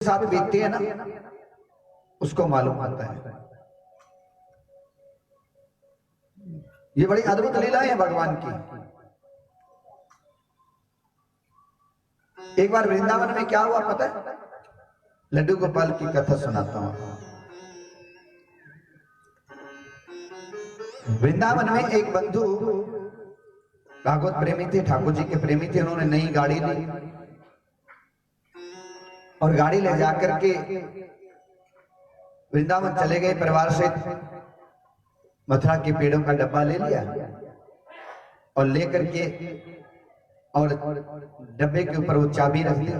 साथ बीतती है ना, उसको मालूम आता है। ये बड़ी अद्भुत लीला है भगवान की। एक बार वृंदावन में क्या हुआ पता है? लड्डू गोपाल की कथा सुनाता हूं। वृंदावन में एक बंधु भागवत प्रेमी थे, ठाकुर जी के प्रेमी थे। उन्होंने नई गाड़ी ली और गाड़ी ले जाकर के वृंदावन चले गए परिवार से। मथुरा के पेड़ों का डब्बा ले लिया और लेकर के और डब्बे के ऊपर वो चाबी रख दी।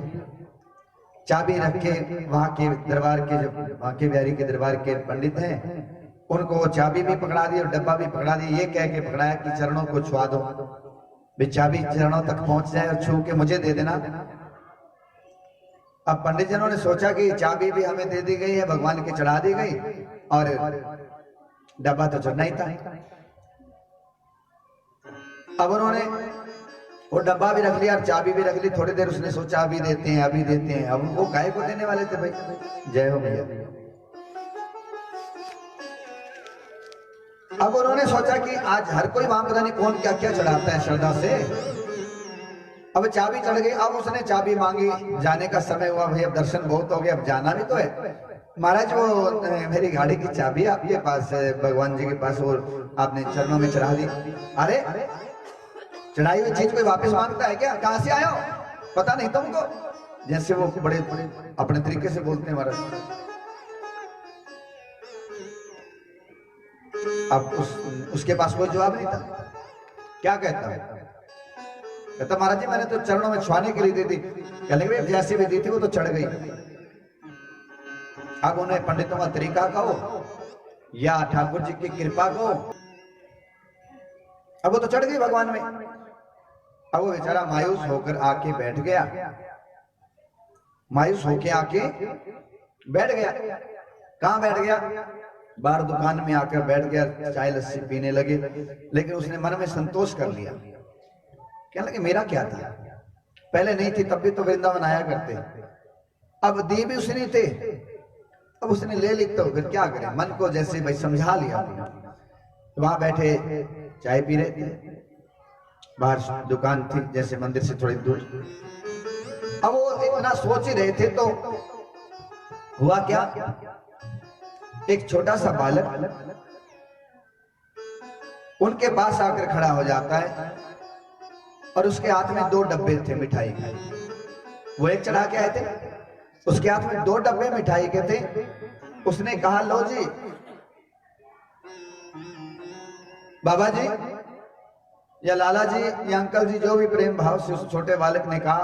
चाबी रख के वहां के दरबार के जो वहां के बिहारी के दरबार के पंडित हैं उनको वो चाबी भी पकड़ा दी और डब्बा भी पकड़ा दी। ये कह के पकड़ाया कि चरणों को छुआ दो, भी चाबी चरणों तक पहुंच जाए और छू के मुझे दे देना। अब पंडित जनों ने सोचा कि चाबी भी हमें दे दी गई है, भगवान की चढ़ा दी गई और डब्बा तो चढ़ना ही था। अब उन्होंने वो डब्बा भी रख लिया और चाबी भी रख ली। थोड़ी देर उसने सोचा अभी देते हैं अभी देते हैं। अब वो गाय को देने वाले थे भाई। जय हो भैया। अब उन्होंने सोचा कि आज हर कोई वहां पता नहीं कौन क्या क्या चढ़ाता है श्रद्धा से। अब चाबी चढ़ गई। अब उसने चाबी मांगी, जाने का समय हुआ भाई, अब दर्शन बहुत हो गए, अब जाना भी तो है। महाराज वो मेरी गाड़ी की चाबी आपके पास है, भगवान जी के पास, वो आपने चरणों में चढ़ा दी। अरे चढ़ाई हुई चीज कोई वापस मांगता है क्या? कहां से आयो, पता नहीं तुमको? जैसे वो बड़े अपने तरीके से बोलते हैं महाराज। अब उसके पास कोई जवाब नहीं था। क्या कहता है? कहता महाराज जी मैंने तो चरणों में छुआने के लिए दी थी। कहने लगे जैसे भी दी थी वो तो चढ़ गई। अब उन्हें पंडितों का तरीका कहो या ठाकुर जी की कृपा कहो, अब वो तो चढ़ गई भगवान में। अब वो बेचारा मायूस होकर आके बैठ गया। मायूस होके आके बैठ गया। कहां बैठ गया? बाहर दुकान में आकर बैठ गया, चाय लस्सी पीने लगे। लेकिन उसने मन में संतोष कर लिया। कहने लगे मेरा क्या था, पहले नहीं थी तब भी तो वृंदावन आया करते, अब दी भी उसने थे, अब उसने ले ली तो फिर क्या करें। मन को जैसे भाई समझा लिया। तो वहां बैठे चाय पी रहे थे, बाहर दुकान थी जैसे मंदिर से थोड़ी दूर। अब वो इतना सोच ही रहे थे तो हुआ क्या, एक छोटा सा बालक उनके पास आकर खड़ा हो जाता है और उसके हाथ में 2 डब्बे थे मिठाई के। वो एक चढ़ा के आए थे, उसके हाथ में 2 डब्बे मिठाई के थे। उसने कहा लो जी बाबा जी या लाला जी या अंकल जी, जो भी प्रेम भाव से उस छोटे बालक ने कहा,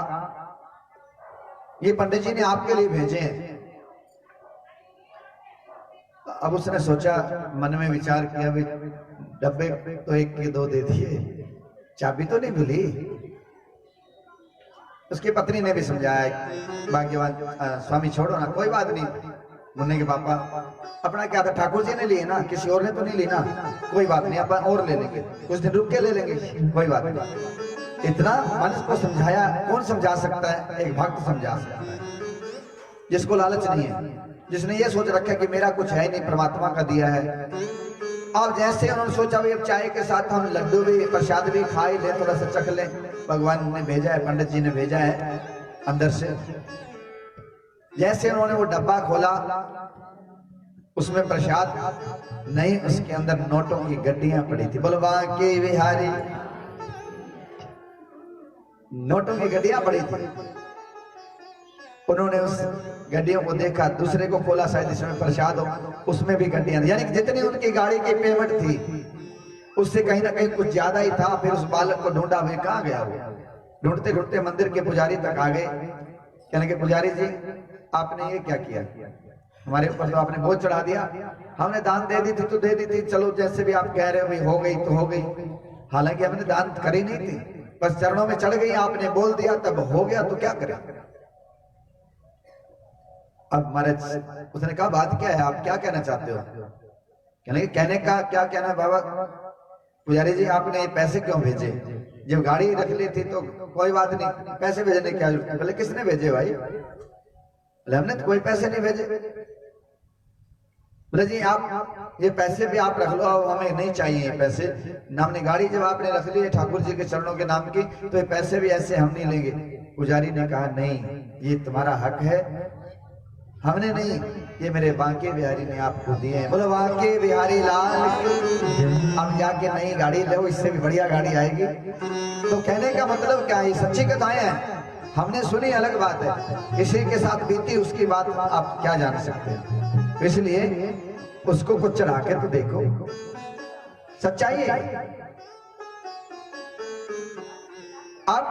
ये पंडित जी ने आपके लिए भेजे हैं। अब उसने सोचा, मन में विचार किया भी डब्बे तो 1 के 2 दे दिए, चाबी तो नहीं मिली। उसकी पत्नी ने भी समझाया, भाग्यवान स्वामी छोड़ो ना, कोई बात नहीं। मुन्ने के पापा अपना क्या था, ठाकुर जी ने लिए ना, किसी और ने तो नहीं ली ना, कोई बात नहीं अपन और ले लेंगे, कुछ दिन रुक के ले लेंगे, कोई बात नहीं। इतना मन को समझाया। कौन समझा सकता है? एक भक्त समझा सकता है, जिसको लालच नहीं है, जिसने ये सोच रखा कि मेरा कुछ है नहीं, परमात्मा का दिया है। अब जैसे उन्होंने सोचा भाई अब चाय के साथ हम लड्डू भी प्रसाद भी खा ही ले, थोड़ा सा चख ले, भगवान ने भेजा है, पंडित जी ने भेजा है अंदर से। जैसे उन्होंने वो डब्बा खोला, उसमें प्रसाद नहीं, उसके अंदर नोटों की गड्डियां पड़ी थी। बोलवा के बिहारी, नोटों की गड्डियां पड़ी थी। उन्होंने उस गड्डियों को देखा, दूसरे को खोला, शायद इसमें प्रसाद हो, उसमें भी गड्डियां, यानी जितनी उनकी गाड़ी की पेमेंट थी उससे कहीं ना कहीं कुछ ज्यादा ही था। फिर उस बालक को ढूंढा, भाई कहाँ गया वो? ढूंढते ढूंढते मंदिर के पुजारी तक आ गए। कहने के पुजारी जी आपने ये क्या किया, हमारे ऊपर तो आपने बहुत चढ़ा दिया, हमने दान दे दी थी तो दे दी थी, चलो जैसे भी आप कह रहे हो भाई हो गई तो हो गई, हालांकि हमने दान करी नहीं थी, बस चरणों में चढ़ गई, आपने बोल दिया तब हो गया, तो क्या करें। अब महाराज उसने कहा बात क्या है, आप क्या कहना चाहते हो? कहने का क्या कहना बाबा? पुजारी जी आपने ये पैसे क्यों भेजे? जब गाड़ी रख ली थी तो कोई बात नहीं, पैसे भेजने क्या जरूरत है? बोले किसने भेजे भाई? बोले हमने तो कोई पैसे नहीं भेजे। बोले जी आप ये पैसे भी आप रख लो, हमें नहीं चाहिए ये पैसे। हमने गाड़ी जब आपने रख ली ठाकुर जी के चरणों के नाम की, तो ये पैसे भी ऐसे हम नहीं लेंगे। पुजारी ने कहा नहीं, ये तुम्हारा हक है, हमने नहीं, ये मेरे बांके बिहारी ने आपको दिए हैं। बोलो बांके बिहारी लाल, अब जाके नई गाड़ी लो, इससे भी बढ़िया गाड़ी आएगी। तो कहने का मतलब क्या है, सच्ची कथाएं हैं, हमने सुनी अलग बात है, किसी के साथ बीती उसकी बात आप क्या जान सकते हैं। इसलिए उसको कुछ चढ़ा के तो देखो, सच्चाई है। आप